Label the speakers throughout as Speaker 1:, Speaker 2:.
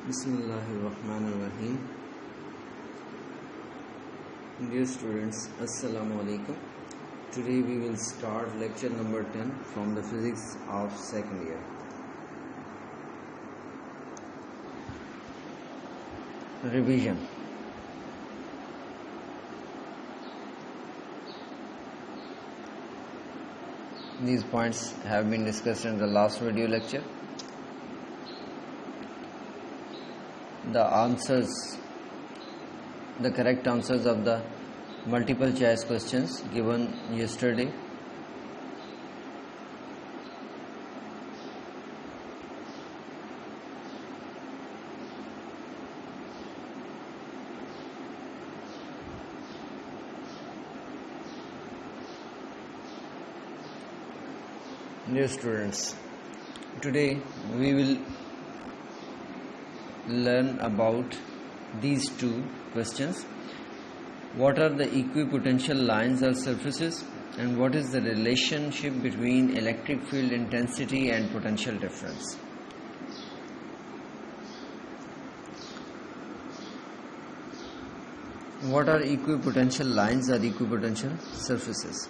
Speaker 1: Bismillahirrahmanirrahim. Dear students, Assalamu alaikum. Today we will start lecture number 10 from the physics of second year. Revision. These points have been discussed in the last video lecture. The correct answers of the multiple choice questions given yesterday. Dear students, today we will learn about these two questions. What are the equipotential lines or surfaces, and what is the relationship between electric field intensity and potential difference? What are equipotential lines or equipotential surfaces?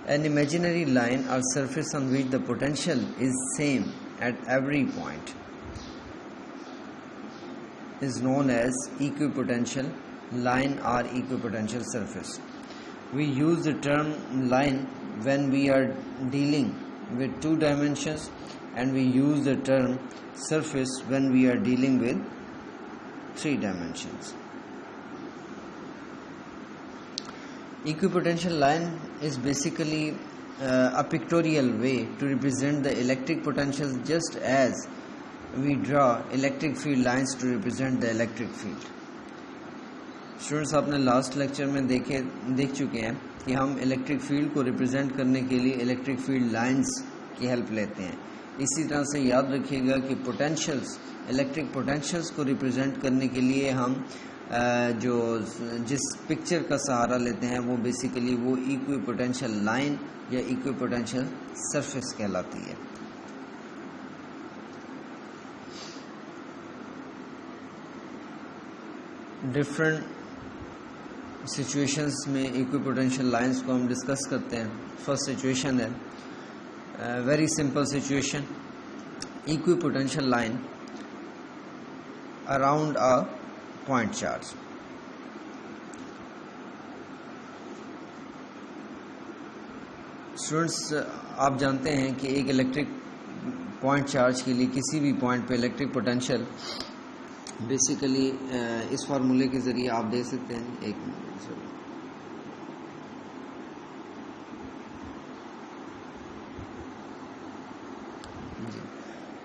Speaker 1: An imaginary line or surface on which the potential is same at every point is known as equipotential line or equipotential surface. We use the term line when we are dealing with two dimensions, and we use the term surface when we are dealing with three dimensions. Equipotential line is basically a pictorial way to represent the electric potentials, just as we draw electric field lines to represent the electric field. Students, آپ نے last lecture میں دیکھ چکے ہیں کہ ہم electric field کو represent کرنے کے لیے الیکٹرک فیلڈ لائنز کی ہیلپ لیتے ہیں. اسی طرح سے یاد رکھیے گا کہ پوٹینشیلز، الیکٹرک پوٹینشیلز کو ریپرزینٹ کرنے کے لیے ہم جس پکچر کا سہارا لیتے ہیں وہ بیسیکلی وہ ایکویپوٹینشیل لائن یا ایکویپوٹینشیل سرفیس کہلاتی ہے. ڈفرینٹ سچویشنز میں ایکویپوٹینشیل لائنز کو ہم ڈسکس کرتے ہیں. فرسٹ سچویشن ہے very simple situation. Equipotential line around a point charge. Students, آپ جانتے ہیں کہ ایک الیکٹرک پوائنٹ چارج کے لیے کسی بھی پوائنٹ پہ الیکٹرک پوٹینشیل بیسیکلی اس فارمولے کے ذریعے آپ دے سکتے ہیں. ایک منٹ.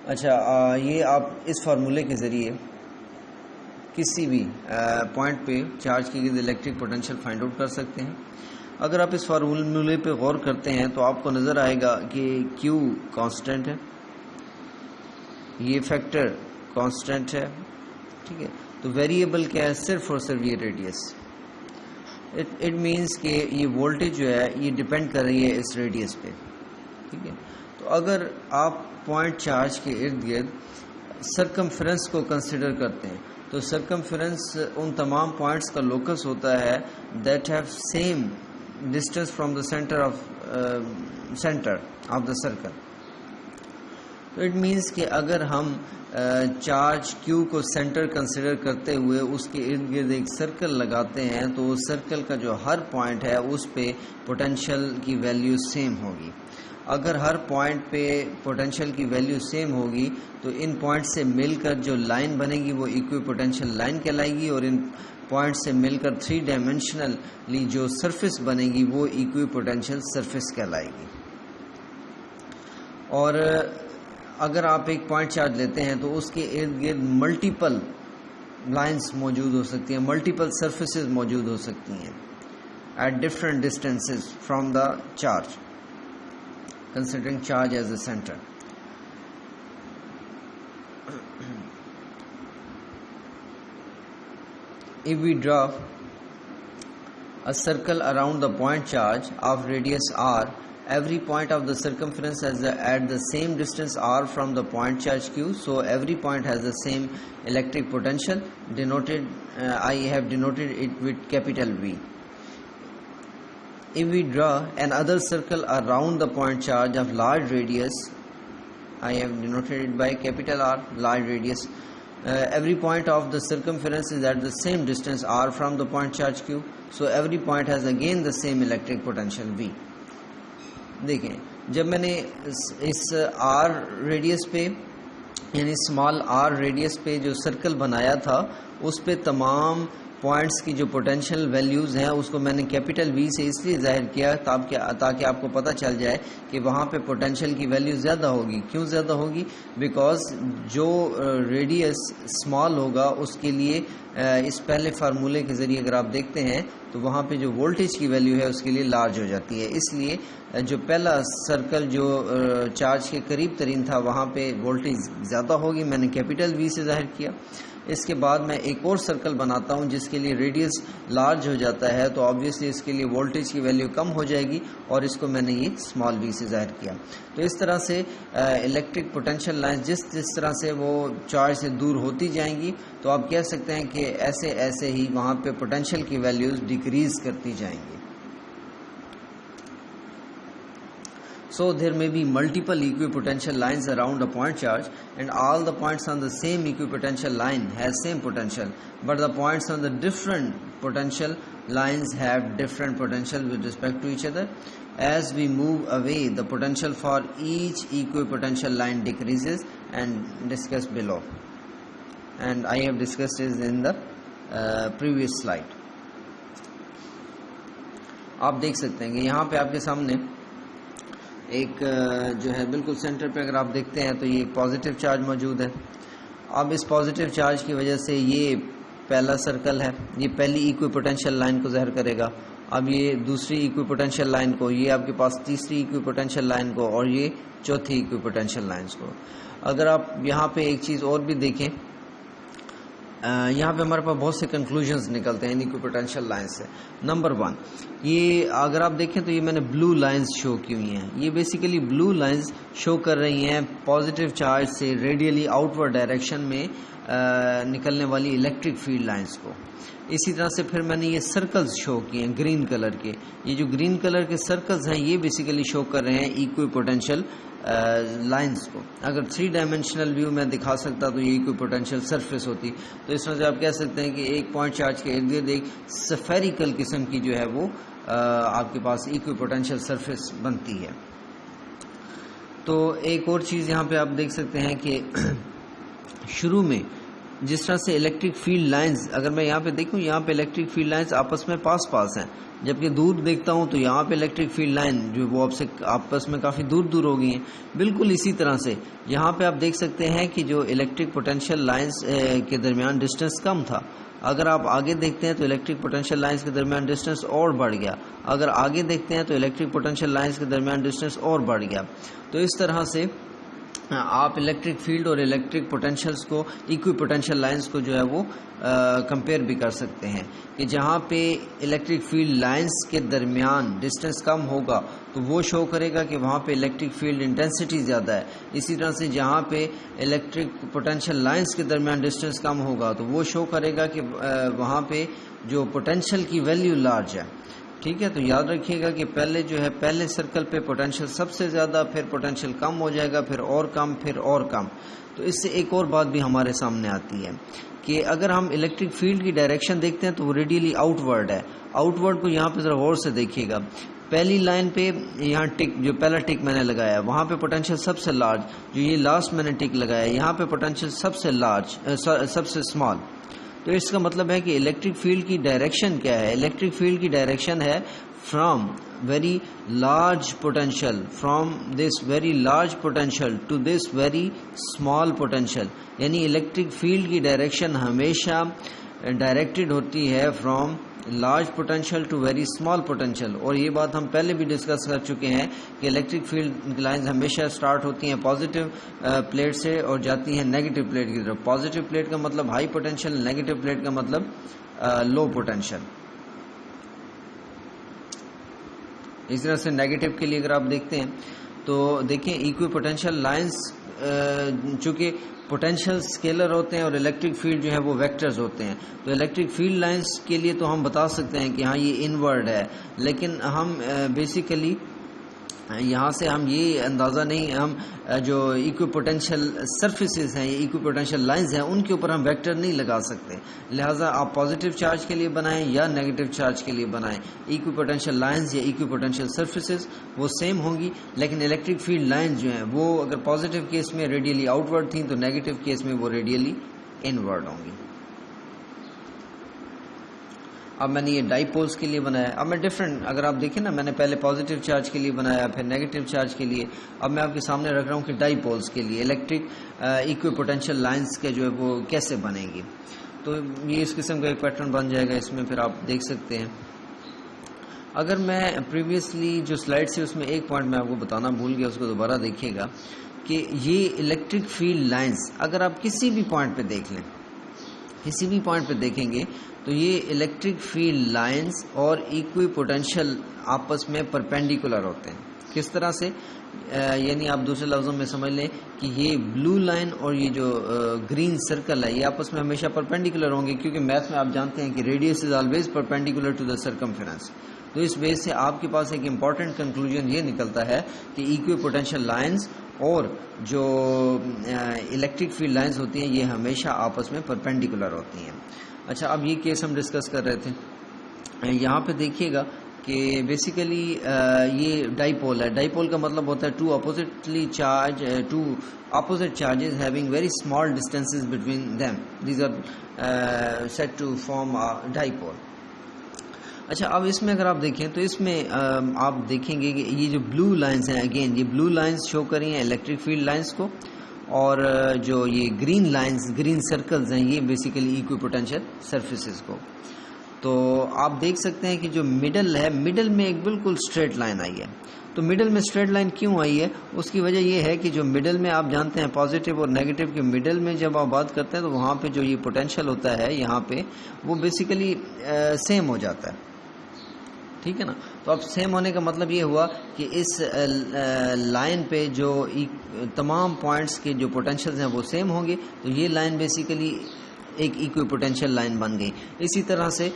Speaker 1: اچھا، یہ آپ اس فارمولے کے ذریعے کسی بھی پوائنٹ پہ چارج کی گئی الیکٹرک پوٹینشیل فائنڈ آؤٹ کر سکتے ہیں. اگر آپ اس فارمولے پہ غور کرتے ہیں تو آپ کو نظر آئے گا کہ Q کانسٹنٹ ہے، یہ فیکٹر کانسٹنٹ ہے. ٹھیک ہے، تو ویریبل کیا ہے؟ صرف اور صرف یہ ریڈیس. اٹ مینس کہ یہ وولٹیج جو ہے یہ ڈپینڈ کر رہی ہے اس ریڈیس پہ. ٹھیک ہے، تو اگر آپ پوائنٹ چارج کے ارد گرد سرکمفرنس کو کنسیڈر کرتے ہیں تو سرکمفرنس ان تمام پوائنٹس کا لوکس ہوتا ہے that have same distance from the centre of the circle. تو اٹ مینس کہ اگر ہم چارج Q کو سینٹر کنسیڈر کرتے ہوئے اس کے ارد گرد ایک سرکل لگاتے ہیں تو اس سرکل کا جو ہر پوائنٹ ہے اس پہ پوٹینشیل کی ویلیو سیم ہوگی. اگر ہر پوائنٹ پہ پوٹینشیل کی ویلیو سیم ہوگی تو ان پوائنٹ سے مل کر جو لائن بنے گی وہ ایکویپوٹینشیل لائن کہلائے گی، اور ان پوائنٹ سے مل کر تھری ڈائمینشنلی جو سرفیس بنے گی وہ ایکویپوٹینشیل سرفیس کہلائے گی. اور اگر آپ ایک پوائنٹ چارج لیتے ہیں تو اس کے ارد گرد ملٹیپل لائنز موجود ہو سکتی ہیں، ملٹیپل سرفیسز موجود ہو سکتی ہیں at different distances from the charge, considering charge as the center. If we draw a circle around the point charge of radius r every point of the circumference has at the same distance r from the point charge q, so every point has the same electric potential, denoted I have denoted it with capital V. If we draw another circle around the point charge of large radius, I have denoted it by capital R, large radius. Every point of the circumference is at the same distance r from the point charge q, so every point has again the same electric potential V. دیکھیں جب میں نے اس are radius پہ یعنی small r radius پہ جو circle بنایا تھا اس پہ تمام پوائنٹس کی جو پوٹینشیل ویلیوز ہیں اس کو میں نے کیپٹل وی سے اس لیے ظاہر کیا تاکہ آپ کو پتہ چل جائے کہ وہاں پہ پوٹینشیل کی ویلیو زیادہ ہوگی. کیوں زیادہ ہوگی؟ بیکاز جو ریڈیس اسمال ہوگا اس کے لیے اس پہلے فارمولے کے ذریعے اگر آپ دیکھتے ہیں تو وہاں پہ جو وولٹیج کی ویلیو ہے اس کے لیے لارج ہو جاتی ہے. اس لیے جو پہلا سرکل جو چارج کے قریب ترین تھا وہاں پہ وولٹیج زیادہ ہوگی، میں نے کیپٹل وی سے ظاہر کیا. اس کے بعد میں ایک اور سرکل بناتا ہوں جس کے لیے ریڈیس لارج ہو جاتا ہے تو آبویسلی اس کے لیے وولٹیج کی ویلیو کم ہو جائے گی اور اس کو میں نے یہ اسمال وی سے ظاہر کیا. تو اس طرح سے الیکٹرک پوٹینشیل لائنز جس طرح سے وہ چارج سے دور ہوتی جائیں گی تو آپ کہہ سکتے ہیں کہ ایسے ہی وہاں پہ پوٹینشیل کی ویلیوز ڈیکریز کرتی جائیں گی. So there may be multiple equipotential lines around a point charge and all the points on the same equipotential line has same potential, but the points on the different potential lines have different potential with respect to each other. As we move away, the potential for each equipotential line decreases and discussed below. And I have discussed this in the previous slide. آپ دیکھ سکتے ہیں کہ یہاں پہ آپ کے سامنے ایک جو ہے بالکل سینٹر پہ اگر آپ دیکھتے ہیں تو یہ ایک پازیٹیو چارج موجود ہے. اب اس پازیٹیو چارج کی وجہ سے یہ پہلا سرکل ہے، یہ پہلی ایکوئی پوٹینشیل لائن کو ظاہر کرے گا. اب یہ دوسری ایکوئی پوٹینشیل لائن کو، یہ آپ کے پاس تیسری ایکوئی پوٹینشیل لائن کو اور یہ چوتھی ایکوئی پوٹینشیل لائنز کو. اگر آپ یہاں پہ ایک چیز اور بھی دیکھیں، یہاں پہ ہمارے پاس بہت سے کنکلوژنز نکلتے ہیں ایکوئی پوٹینشیل لائن سے. نمبر 1، یہ اگر آپ دیکھیں تو یہ میں نے بلو لائنز شو کی ہوئی ہیں. یہ بیسیکلی بلو لائنز شو کر رہی ہیں پازیٹیو چارج سے ریڈیلی آؤٹ ورڈ ڈائریکشن میں نکلنے والی الیکٹرک فیلڈ لائنز کو. اسی طرح سے پھر میں نے یہ سرکلز شو کیے ہیں گرین کلر کے. یہ جو گرین کلر کے سرکلز ہیں یہ بیسیکلی شو کر رہے ہیں ایکوئی پوٹینشیل لائنز کو. اگر 3 ڈائمینشنل ویو میں دکھا سکتا تو یہ کوئی پوٹینشیل سرفیس ہوتی. تو اس طرح سے آپ کہہ سکتے ہیں کہ ایک پوائنٹ چارج کے ارد گرد ایک سفیریکل قسم کی جو ہے وہ آپ کے پاس ایکوئی پوٹینشیل سرفیس بنتی ہے. تو ایک اور چیز یہاں پہ آپ دیکھ سکتے ہیں کہ شروع میں جس طرح سے الیکٹرک فیلڈ لائنز، اگر میں یہاں پہ دیکھوں یہاں پہ الیکٹرک فیلڈ لائنز آپس میں پاس ہیں، جبکہ دور دیکھتا ہوں تو یہاں پہ الیکٹرک فیلڈ لائن جو وہ آپس میں کافی دور ہو گئی ہیں. بالکل اسی طرح سے یہاں پہ آپ دیکھ سکتے ہیں کہ جو الیکٹرک پوٹینشیل لائنز کے درمیان ڈسٹینس کم تھا. اگر آپ آگے دیکھتے ہیں تو الیکٹرک پوٹینشیل لائنز کے درمیان ڈسٹینس اور بڑھ گیا. اگر آگے دیکھتے ہیں تو الیکٹرک پوٹینشیل لائنز کے درمیان ڈسٹینس اور بڑھ گیا. تو اس طرح سے آپ الیکٹرک فیلڈ اور الیکٹرک پوٹینشیلز کو، ایکوئی پوٹینشیل لائنز کو جو ہے وہ کمپیئر بھی کر سکتے ہیں کہ جہاں پہ الیکٹرک فیلڈ لائنز کے درمیان ڈسٹینس کم ہوگا تو وہ شو کرے گا کہ وہاں پہ الیکٹرک فیلڈ انٹینسٹی زیادہ ہے. اسی طرح سے جہاں پہ الیکٹرک پوٹینشیل لائنز کے درمیان ڈسٹینس کم ہوگا تو وہ شو کرے گا کہ وہاں پہ جو پوٹینشیل کی ویلیو لارج ہے. ٹھیک ہے، تو یاد رکھیے گا کہ پہلے جو ہے پہلے سرکل پہ پوٹینشیل سب سے زیادہ، پھر پوٹینشیل کم ہو جائے گا، پھر اور کم، پھر اور کم. تو اس سے ایک اور بات بھی ہمارے سامنے آتی ہے کہ اگر ہم الیکٹرک فیلڈ کی ڈائریکشن دیکھتے ہیں تو وہ ریڈیلی آؤٹ ورڈ ہے. آؤٹ ورڈ کو یہاں پہ ذرا غور سے دیکھیے گا. پہلی لائن پہ یہاں ٹک، جو پہلا ٹک میں نے لگایا وہاں پہ پوٹینشیل سب سے لارج، جو یہ لاسٹ میں نے ٹک لگایا یہاں پہ پوٹینشیل سب سے لارج، سب سے اسمال. تو اس کا مطلب ہے کہ الیکٹرک فیلڈ کی ڈائریکشن کیا ہے؟ الیکٹرک فیلڈ کی ڈائریکشن ہے from very large potential, from this very large potential to this very small potential. یعنی الیکٹرک فیلڈ کی ڈائریکشن ہمیشہ ڈائریکٹڈ ہوتی ہے from large potential to very small potential. اور یہ بات ہم پہلے بھی ڈسکس کر چکے ہیں کہ الیکٹرک فیلڈ لائنز ہمیشہ سٹارٹ ہوتی ہیں پازیٹیو پلیٹ سے اور جاتی ہیں نیگیٹو پلیٹ کی طرف. پازیٹیو پلیٹ کا مطلب ہائی پوٹینشیل، نیگیٹو پلیٹ کا مطلب لو پوٹینشیل. اس طرح سے نیگیٹو کے لیے اگر آپ دیکھتے ہیں تو دیکھیں ایکوی پوٹینشیل لائنس چونکہ پوٹینشیل اسکیلر ہوتے ہیں اور الیکٹرک فیلڈ جو ہے وہ ویکٹرز ہوتے ہیں، تو الیکٹرک فیلڈ لائنس کے لیے تو ہم بتا سکتے ہیں کہ ہاں یہ انورڈ ہے، لیکن ہم بیسیکلی یہاں سے ہم یہ اندازہ نہیں، ہم جو ایکوی پوٹینشیل سرفیسز ہیں یا ایکوی پوٹینشیل لائنز ہیں ان کے اوپر ہم ویکٹر نہیں لگا سکتے، لہٰذا آپ پازیٹیو چارج کے لیے بنائیں یا نیگیٹو چارج کے لیے بنائیں، ایکوی پوٹینشیل لائنز یا ایکوی پوٹینشیل سرفیسز وہ سیم ہوں گی، لیکن الیکٹرک فیلڈ لائنز جو ہیں وہ اگر پازیٹیو کیس میں ریڈیلی آؤٹ ورڈ تھیں تو نیگیٹو کیس میں وہ ریڈیلی انورڈ ہوں گی۔ اب میں نے یہ ڈائی پولز کے لیے بنایا، اب میں ڈفرینٹ، اگر آپ دیکھیں نا میں نے پہلے پازیٹیو چارج کے لیے بنایا پھر نیگیٹو چارج کے لیے، اب میں آپ کے سامنے رکھ رہا ہوں کہ ڈائی پولز کے لیے الیکٹرک ایکوی پوٹینشیل لائنز کے جو ہے وہ کیسے بنیں گی، تو یہ اس قسم کا ایک پیٹرن بن جائے گا، اس میں پھر آپ دیکھ سکتے ہیں۔ اگر میں پریویسلی جو سلائڈ سے اس میں ایک پوائنٹ میں آپ کو بتانا بھول گیا، اس کو دوبارہ دیکھیے گا کہ یہ الیکٹرک فیلڈ لائنز اگر آپ کسی بھی پوائنٹ پہ دیکھ لیں، کسی بھی پوائنٹ پہ دیکھیں گے تو یہ الیکٹرک فیلڈ لائنز اور ایکوی پوٹینشیل آپس میں پرپینڈیکولر ہوتے ہیں۔ کس طرح سے؟ یعنی آپ دوسرے لفظوں میں سمجھ لیں کہ یہ بلو لائن اور یہ جو گرین سرکل ہے یہ آپس میں ہمیشہ پرپینڈیکولر ہوں گے، کیونکہ میتھ میں آپ جانتے ہیں کہ radius is always perpendicular to the circumference, تو اس بیس سے آپ کے پاس ایک امپورٹنٹ کنکلوژن یہ نکلتا ہے کہ ایکوی پوٹینشیل لائنز اور جو الیکٹرک فیلڈ لائنز ہوتی ہیں یہ ہمیشہ آپس میں پرپینڈیکولر ہوتی ہیں۔ اچھا، اب یہ کیس ہم ڈسکس کر رہے تھے، یہاں پہ دیکھیے گا کہ بیسیکلی یہ ڈائی پول ہے، ڈائی پول کا مطلب ہوتا ہے two opposite charges having very small distances between them, these are set to form dipole. اچھا، اب اس میں اگر آپ دیکھیں تو اس میں آپ دیکھیں گے کہ یہ جو بلو لائنز ہیں، اگین یہ بلو لائنز شو کر رہی ہیں الیکٹرک فیلڈ لائنز کو، اور جو یہ گرین لائنز، گرین سرکلز ہیں یہ بیسیکلی ایکوی پوٹینشیل سرفیسز کو۔ تو آپ دیکھ سکتے ہیں کہ جو مڈل ہے، مڈل میں ایک بالکل اسٹریٹ لائن آئی ہے، تو مڈل میں اسٹریٹ لائن کیوں آئی ہے؟ اس کی وجہ یہ ہے کہ جو مڈل میں آپ جانتے ہیں پازیٹیو اور نیگیٹو کے مڈل میں جب آپ بات کرتے ہیں تو وہاں پہ جو یہ پوٹینشیل ہوتا ہے یہاں پہ وہ بیسیکلی سیم ہو جاتا ہے، ٹھیک ہے نا؟ تو اب سیم ہونے کا مطلب یہ ہوا کہ اس لائن پہ جو تمام پوائنٹس کے جو پوٹینشیلز ہیں وہ سیم ہوں گے، تو یہ لائن بیسیکلی ایک ایکوی پوٹینشیل لائن بن گئی۔ اسی طرح سے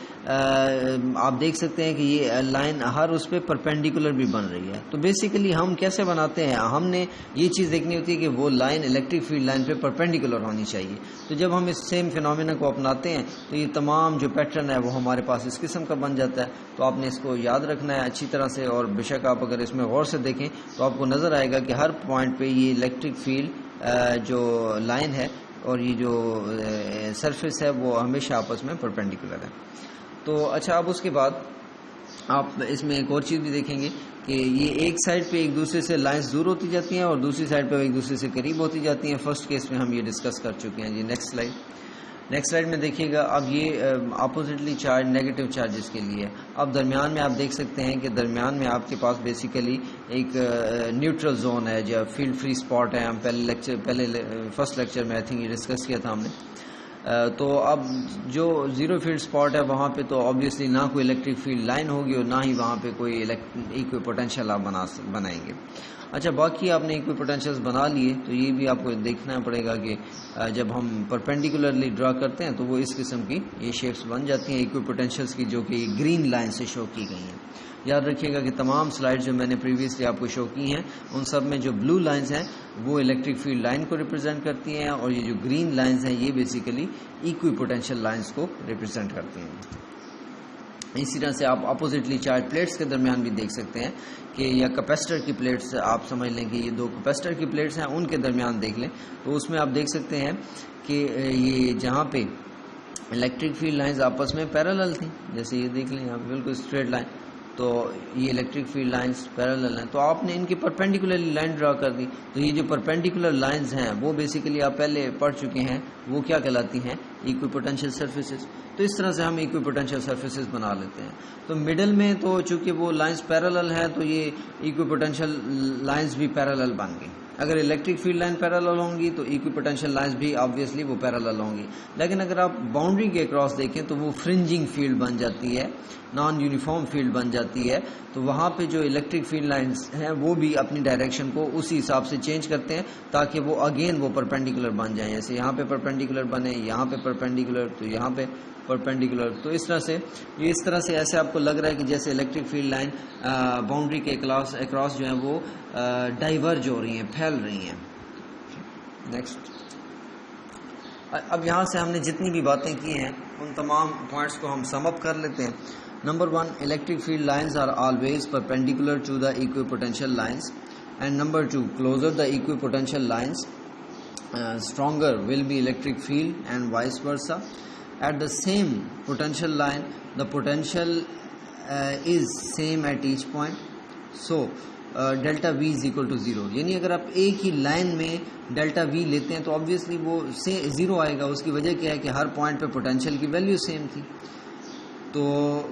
Speaker 1: آپ دیکھ سکتے ہیں کہ یہ لائن ہر اس پہ پرپینڈیکولر بھی بن رہی ہے، تو بیسیکلی ہم کیسے بناتے ہیں؟ ہم نے یہ چیز دیکھنی ہوتی ہے کہ وہ لائن الیکٹرک فیلڈ لائن پہ پرپینڈیکولر ہونی چاہیے، تو جب ہم اس سیم فینومینا کو اپناتے ہیں تو یہ تمام جو پیٹرن ہے وہ ہمارے پاس اس قسم کا بن جاتا ہے۔ تو آپ نے اس کو یاد رکھنا ہے اچھی طرح سے، اور بے شک آپ اگر اس میں غور سے دیکھیں تو آپ کو نظر آئے گا کہ ہر پوائنٹ پہ یہ الیکٹرک فیلڈ جو لائن ہے اور یہ جو سرفیس ہے وہ ہمیشہ آپس میں پرپینڈیکولر ہے۔ تو اچھا، اب اس کے بعد آپ اس میں ایک اور چیز بھی دیکھیں گے کہ یہ ایک سائڈ پہ ایک دوسرے سے لائنز دور ہوتی جاتی ہیں اور دوسری سائڈ پہ ایک دوسرے سے قریب ہوتی جاتی ہیں۔ فرسٹ کیس میں ہم یہ ڈسکس کر چکے ہیں۔ جی نیکسٹ سلائڈ میں دیکھیے گا، اب یہ اپوزٹلی چارج نیگیٹو چارجز کے لیے، اب درمیان میں آپ دیکھ سکتے ہیں کہ درمیان میں آپ کے پاس بیسیکلی ایک نیوٹرل زون ہے جو فیلڈ فری اسپاٹ ہے۔ ہم پہلے فرسٹ لیکچر میں آئی تھنک یہ ڈسکس کیا تھا ہم نے۔ تو اب جو زیرو فیلڈ اسپاٹ ہے وہاں پہ تو آبویسلی نہ کوئی الیکٹرک فیلڈ لائن ہوگی اور نہ ہی وہاں پہ کوئی ایکوی پوٹینشیل آپ بنائیں گے۔ اچھا، باقی آپ نے ایکوی پوٹینشیلز بنا لیے تو یہ بھی آپ کو دیکھنا پڑے گا کہ جب ہم پرپینڈیکولرلی ڈرا کرتے ہیں تو وہ اس قسم کی یہ شیپس بن جاتی ہیں ایکوی پوٹینشیلز کی، جو کہ گرین لائن سے شو کی گئی ہیں۔ یاد رکھیے گا کہ تمام سلائڈ جو میں نے پریویسلی آپ کو شو کی ہیں ان سب میں جو بلو لائنز ہیں وہ الیکٹرک فیلڈ لائن کو ریپرزینٹ کرتی ہیں، اور یہ جو گرین لائنز ہیں یہ بیسیکلی ایکوی پوٹینشیل لائنز کو ریپرزینٹ کرتی ہیں۔ اسی طرح سے آپ اپوزٹلی چارج پلیٹس کے درمیان بھی دیکھ سکتے ہیں کہ یا کیپیسٹر کی پلیٹس، آپ سمجھ لیں کہ یہ دو کیپیسٹر کی پلیٹس ہیں ان کے درمیان دیکھ لیں تو اس میں آپ دیکھ سکتے ہیں کہ یہ جہاں پہ الیکٹرک فیلڈ لائنز آپس میں پیرالل تھیں، جیسے یہ دیکھ لیں یہاں پہ بالکل اسٹریٹ لائن، تو یہ الیکٹرک فیلڈ لائنز پیرالل ہیں، تو آپ نے ان کی پرپینڈیکولرلی لائن ڈرا کر دی، تو یہ جو پرپینڈیکولر لائنز ہیں وہ بیسیکلی آپ پہلے پڑھ چکے ہیں وہ کیا کہلاتی ہیں؟ ایکوی پوٹینشیل سرفیسز۔ تو اس طرح سے ہم ایکوی پوٹینشیل سرفیسز بنا لیتے ہیں۔ تو مڈل میں تو چونکہ وہ لائنز پیرالل ہیں تو یہ ایکوی پوٹینشیل لائنز بھی پیرالل بن گئی۔ اگر الیکٹرک فیلڈ لائن پیرالل ہوں گی تو ایکوی پوٹینشیل لائنز بھی آبویسلی وہ پیرالل ہوں گی، لیکن اگر آپ باؤنڈری کے اکراس دیکھیں تو وہ فرنجنگ فیلڈ بن جاتی ہے نان یونیفارم فیلڈ بن جاتی ہے، تو وہاں پہ جو الیکٹرک فیلڈ لائنز ہیں وہ بھی اپنی ڈائریکشن کو اسی حساب سے چینج کرتے ہیں تاکہ وہ اگین وہ پرپینڈیکولر بن جائیں. جیسے یہاں پہ پرپینڈیکولر بنے، یہاں پہ پرپینڈیکولر، تو یہاں پہ پرپینڈیکولر. تو اس طرح سے ایسے آپ کو لگ رہا ہے کہ جیسے الیکٹرک فیلڈ لائن باؤنڈری کے اکراس جو ہیں وہ ڈائیورج ہو رہی ہیں، پھیل رہی ہیں. نیکسٹ. اب یہاں سے ہم نے جتنی بھی باتیں کی ہیں ان تمام پوائنٹس کو ہم سم اپ کر لیتے ہیں. Number 1, electric field lines are always perpendicular to the equipotential lines. And number 2, closer the equipotential lines, stronger will be electric field and vice versa. At the same potential line, the potential is same at each point. So, delta V is equal to 0. یعنی اگر آپ ایک ہی line میں delta V لیتے ہیں تو obviously وہ 0 آئے گا. اس کی وجہ کیا ہے کہ ہر پوائنٹ پہ پوٹینشیل کی ویلیو سیم تھی. تو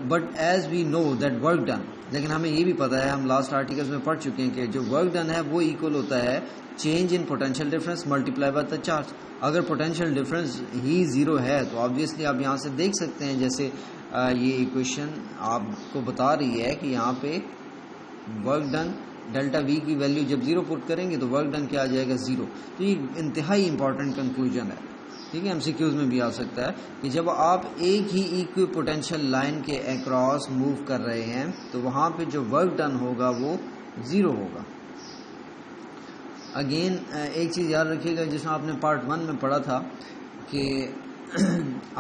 Speaker 1: but as we know that work done, لیکن ہمیں یہ بھی پتا ہے، ہم لاسٹ آرٹیکلس میں پڑھ چکے ہیں کہ جو ورک ڈن ہے وہ ایکول ہوتا ہے change in potential difference multiply by the charge. اگر پوٹینشیل ڈفرینس ہی 0 ہے تو آبویسلی آپ یہاں سے دیکھ سکتے ہیں، جیسے یہ ایکویشن آپ کو بتا رہی ہے کہ یہاں پہ ورک ڈن ڈیلٹا وی کی ویلیو جب 0 پٹ کریں گے تو ورک ڈن کیا آ جائے گا 0. تو یہ انتہائی امپورٹنٹ کنکلوژن ہے. ٹھیک ہے، MCQs میں بھی آ سکتا ہے کہ جب آپ ایک ہی ایکوی پوٹینشیل لائن کے اکراس موو کر رہے ہیں تو وہاں پہ جو ورک ڈن ہوگا وہ 0 ہوگا. اگین ایک چیز یاد رکھیے گا جس میں آپ نے پارٹ 1 میں پڑھا تھا کہ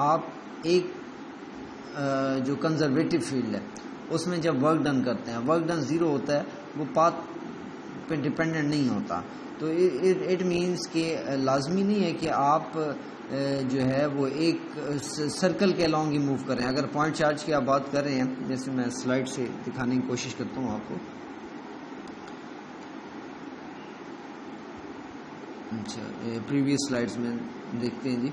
Speaker 1: آپ ایک جو کنزرویٹو فیلڈ ہے اس میں جب ورک ڈن کرتے ہیں، ورک ڈن 0 ہوتا ہے، وہ پاتھ پہ ڈپینڈنٹ نہیں ہوتا. تو اٹ مینس کہ لازمی نہیں ہے کہ آپ جو ہے وہ ایک سرکل کے along ہی موو کریں. اگر پوائنٹ چارج کی آپ بات کر رہے ہیں، جیسے میں سلائڈ سے دکھانے کی کوشش کرتا ہوں آپ کو. اچھا، پریویس سلائڈز میں دیکھتے ہیں جی.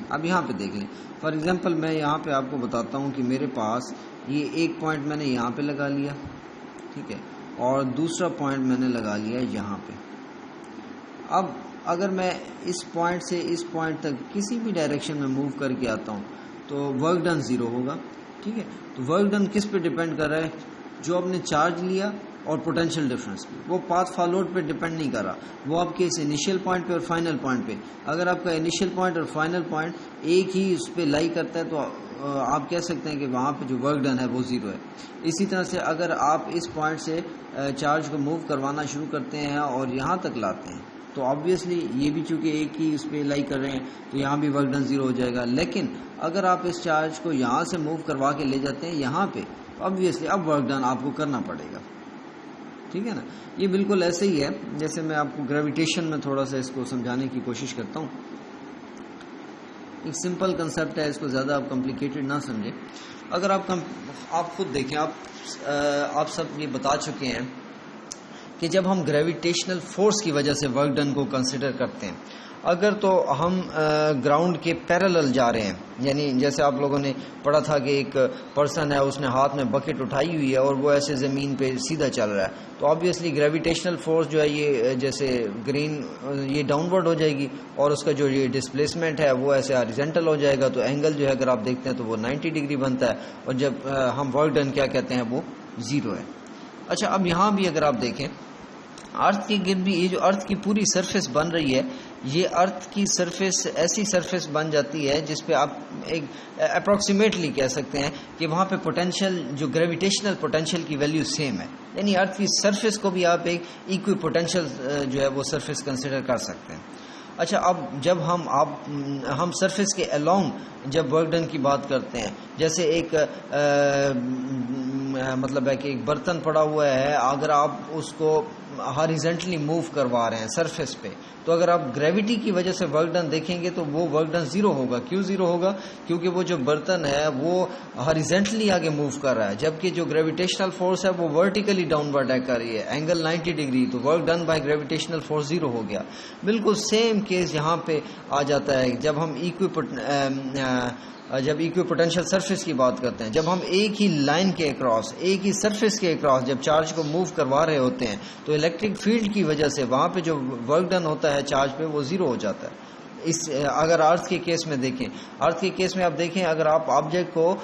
Speaker 1: اب یہاں پہ دیکھ لیں. فار ایگزامپل میں یہاں پہ آپ کو بتاتا ہوں کہ میرے پاس یہ ایک پوائنٹ میں نے یہاں پہ لگا لیا، ٹھیک ہے، اور دوسرا پوائنٹ میں نے لگا لیا یہاں پہ. اب اگر میں اس پوائنٹ سے اس پوائنٹ تک کسی بھی ڈائریکشن میں موو کر کے آتا ہوں تو ورک ڈن 0 ہوگا. ٹھیک ہے، تو ورک ڈن کس پہ ڈیپینڈ کر رہا ہے؟ جو آپ نے چارج لیا اور پوٹینشیل ڈفرینس پہ. وہ پاتھ فالوڈ پہ ڈیپینڈ نہیں کر رہا، وہ آپ کے اس انیشیل پوائنٹ پہ اور فائنل پوائنٹ پہ. اگر آپ کا انیشیل پوائنٹ اور فائنل پوائنٹ ایک ہی اس پہ لائی کرتا ہے تو آپ کہہ سکتے ہیں کہ وہاں پہ جو ورک ڈن ہے وہ 0 ہے. اسی طرح سے اگر آپ اس پوائنٹ سے چارج کو موو کروانا شروع کرتے ہیں اور یہاں تک لاتے ہیں تو آبویسلی یہ بھی چونکہ ایک ہی اس پہ لائی کر رہے ہیں تو یہاں بھی ورک ڈن 0 ہو جائے گا. لیکن اگر آپ اس چارج کو یہاں سے موو کروا کے لے جاتے ہیں یہاں پہ تو آبویسلی اب ورک ڈن آپ کو کرنا پڑے گا. ٹھیک ہے نا. یہ بالکل ایسے ہی ہے جیسے میں آپ کو گریویٹیشن میں تھوڑا سا اس کو سمجھانے کی کوشش کرتا ہوں. ایک سمپل کنسیپٹ ہے، اس کو زیادہ آپ کمپلیکیٹڈ نہ سمجھیں. اگر آپ خود دیکھیں، آپ سب یہ بتا چکے ہیں کہ جب ہم گریویٹیشنل فورس کی وجہ سے ورک ڈن کو کنسیڈر کرتے ہیں، اگر تو ہم گراؤنڈ کے پیرالل جا رہے ہیں، یعنی جیسے آپ لوگوں نے پڑھا تھا کہ ایک پرسن ہے، اس نے ہاتھ میں بکٹ اٹھائی ہوئی ہے اور وہ ایسے زمین پہ سیدھا چل رہا ہے، تو آبویسلی گریویٹیشنل فورس جو ہے یہ جیسے گرین یہ ڈاؤن ورڈ ہو جائے گی اور اس کا جو یہ ڈسپلیسمنٹ ہے وہ ایسے ہاریزنٹل ہو جائے گا. تو اینگل جو ہے اگر آپ دیکھتے ہیں تو وہ 90 ڈگری بنتا ہے، اور جب ہم ورک ڈن کیا کہتے ہیں وہ 0 ہے. اچھا، اب یہاں بھی اگر آپ دیکھیں ارتھ کے گرد بھی یہ جو ارتھ کی پوری سرفیس بن رہی ہے، یہ ارتھ کی سرفیس ایسی سرفیس بن جاتی ہے جس پہ آپ ایک اپروکسیمیٹلی کہہ سکتے ہیں کہ وہاں پہ پوٹینشیل جو گریویٹیشنل پوٹینشیل کی ویلیو سیم ہے. یعنی ارتھ کی سرفیس کو بھی آپ ایک ایکوی پوٹینشیل جو ہے وہ سرفیس کنسیڈر کر سکتے ہیں. اچھا، اب جب ہم سرفیس کے along جب ورک ڈن کی بات کرتے ہیں، جیسے ایک مطلب ہے کہ ایک برتن پڑا ہوا ہے، اگر آپ اس کو ہاریزنٹلی موو کروا رہے ہیں سرفیس پہ، تو اگر آپ گریوٹی کی وجہ سے ورک ڈن دیکھیں گے تو وہ ورک ڈن 0 ہوگا. کیوں 0 ہوگا؟ کیونکہ وہ جو برتن ہے وہ ہاریزنٹلی آگے موو کر رہا ہے، جبکہ جو گریویٹیشنل فورس ہے وہ ورٹیکلی ڈاؤن ورڈ کر رہی ہے، اینگل 90 ڈگری. تو work done by gravitational force 0 ہو گیا. بالکل سیم کیس یہاں پہ آ جاتا ہے جب ہم ایکوی پوٹینشیل سرفیس کی بات کرتے ہیں. جب ہم ایک ہی لائن کے اکراس، ایک ہی سرفیس کے اکراس جب چارج کو موو کروا رہے ہوتے ہیں تو الیکٹرک فیلڈ کی وجہ سے وہاں پہ جو ورک ڈن ہوتا ہے چارج پہ وہ 0 ہو جاتا ہے. اگر ارتھ کے کیس میں دیکھیں، ارتھ کے کیس میں آپ دیکھیں، اگر آپ آبجیکٹ کو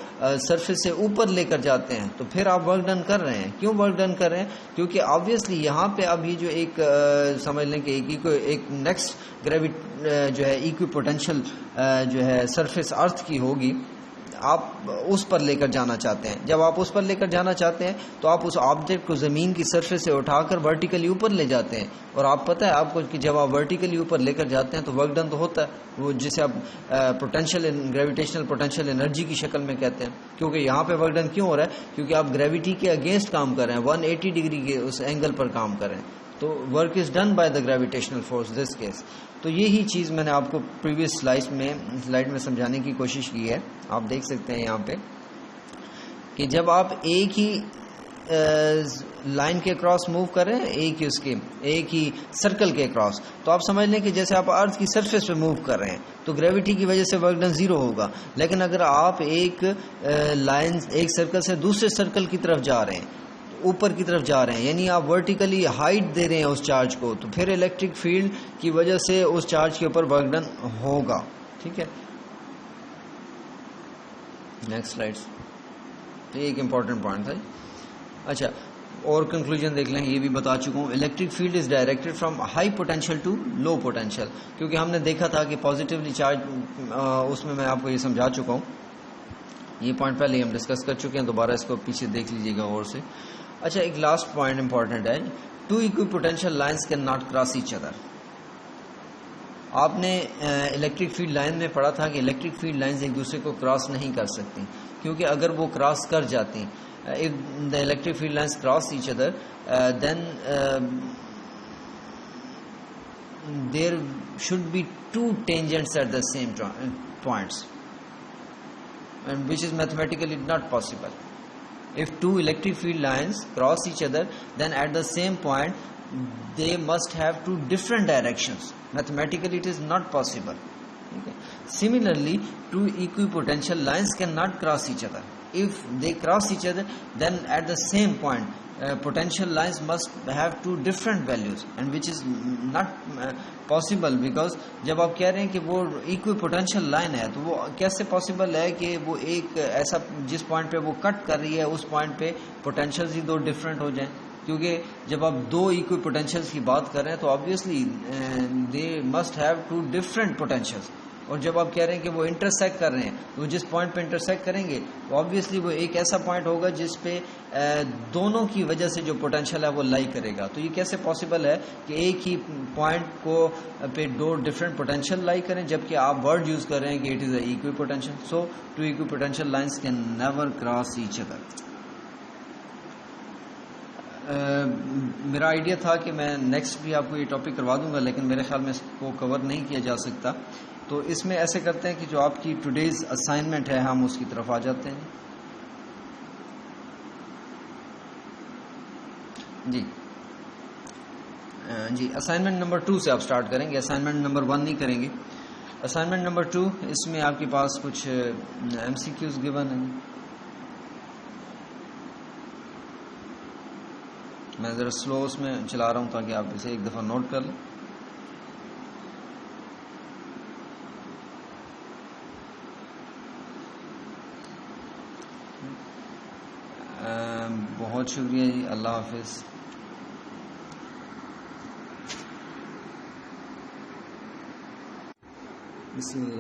Speaker 1: سرفیس سے اوپر لے کر جاتے ہیں تو پھر آپ ورک ڈن کر رہے ہیں. کیوں ورک ڈن کر رہے ہیں؟ کیونکہ آبویسلی یہاں پہ اب یہ جو ایک سمجھ لیں کہ ایک نیکسٹ جو ہے ایکوی پوٹینشیل جو ہے سرفیس ارتھ کی ہوگی، آپ اس پر لے کر جانا چاہتے ہیں. جب آپ اس پر لے کر جانا چاہتے ہیں تو آپ اس آبجیکٹ کو زمین کی سرفیس سے اٹھا کر ورٹیکلی اوپر لے جاتے ہیں. اور آپ پتہ ہے آپ کو کہ جب آپ ورٹیکلی اوپر لے کر جاتے ہیں تو ورک ڈن تو ہوتا ہے، وہ جسے آپ پوٹینشیل گریویٹیشنل پوٹینشیل انرجی کی شکل میں کہتے ہیں. کیونکہ یہاں پہ ورک ڈن کیوں ہو رہا ہے؟ کیونکہ آپ گریویٹی کے اگینسٹ کام کر رہے ہیں، 180 ڈگری کے اس اینگل پر کام کر رہے ہیں. تو work is done by the gravitational force this case. تو یہی چیز میں نے آپ کو پریویس سلائڈ میں سمجھانے کی کوشش کی ہے. آپ دیکھ سکتے ہیں یہاں پہ کہ جب آپ ایک ہی لائن کے کراس موو کر رہے ہیں، ایک ہی سرکل کے کراس، تو آپ سمجھ لیں کہ جیسے آپ ارتھ کی سرفیس پہ موو کر رہے ہیں تو گریویٹی کی وجہ سے ورک ڈن زیرو ہوگا. لیکن اگر آپ ایک سرکل سے دوسرے سرکل کی طرف جا رہے ہیں، اوپر کی طرف جا رہے ہیں، یعنی آپ ورٹیکلی ہائٹ دے رہے ہیں اس چارج کو، تو پھر الیکٹرک فیلڈ کی وجہ سے اس چارج کے اوپر ورک ڈن ہوگا. ٹھیک ہے، نیکسٹ سلائڈ. یہ ایک امپورٹنٹ پوائنٹ تھا. اچھا، اور کنکلوژن دیکھ لیں، یہ بھی بتا چکا ہوں. Electric field is directed from high potential to low potential, کیونکہ ہم نے دیکھا تھا کہ پازیٹیولی چارج اس میں آپ کو یہ سمجھا چکا ہوں. یہ پوائنٹ پہلے ہم ڈسکس کر چکے ہیں، دوبارہ اس کو پیچھے دیکھ لیجیے گا اور سے. اچھا، ایک لاسٹ پوائنٹ امپورٹنٹ ہے. Two equipotential lines can not cross each other. آپ نے الیکٹرک فیلڈ لائن میں پڑھا تھا کہ الیکٹرک فیلڈ لائنز ایک دوسرے کو کراس نہیں کر سکتی، کیونکہ اگر وہ کراس کر جاتی، if the electric field lines cross each other, then there should be two tangents at the same points, and which is mathematically not possible. If two electric field lines cross each other, then at the same point they must have two different directions. Mathematically it is not possible. Okay. Similarly, two equipotential lines cannot cross each other. If they cross each other, then at the same point potential lines must have two different values, and which is not possible, because جب آپ کہہ رہے ہیں کہ وہ ایکوی potential line ہے تو وہ کیسے پاسبل ہے کہ وہ ایک ایسا جس پوائنٹ پہ وہ کٹ کر رہی ہے اس پوائنٹ پہ پوٹینشیلز ہی دو ڈفرینٹ ہو جائیں. کیونکہ جب آپ دو ایکوی پوٹینشیلز کی بات کر رہے ہیں تو obviously they must have two different potentials. اور جب آپ کہہ رہے ہیں کہ وہ انٹرسیکٹ کر رہے ہیں، وہ جس پوائنٹ پہ انٹرسیکٹ کریں گے تو آبویسلی وہ ایک ایسا پوائنٹ ہوگا جس پہ دونوں کی وجہ سے جو پوٹینشیل ہے وہ لائی کرے گا. تو یہ کیسے پاسبل ہے کہ ایک ہی پوائنٹ کو پہ دو ڈفرینٹ پوٹینشیل لائی کریں، جبکہ آپ ورڈ یوز کر رہے ہیں کہ it is a equipotential. So two equipotential lines can never cross each other. میرا آئیڈیا تھا کہ میں نیکسٹ بھی آپ کو یہ ٹاپک کروا دوں گا، لیکن میرے خیال میں اس کو کور نہیں کیا جا سکتا. تو اس میں ایسے کرتے ہیں کہ جو آپ کی ٹوڈیز اسائنمنٹ ہے ہم اس کی طرف آ جاتے ہیں. جی اسائنمنٹ نمبر 2 سے آپ سٹارٹ کریں گے. اسائنمنٹ نمبر 1 نہیں کریں گے. اسائنمنٹ نمبر 2 اس میں آپ کے پاس کچھ ایم سی کیوز گیون ہیں. میں ذرا سلو اس میں چلا رہا ہوں تاکہ آپ اسے ایک دفعہ نوٹ کر لیں. بہت شکریہ جی، اللہ حافظ. بسم اللہ.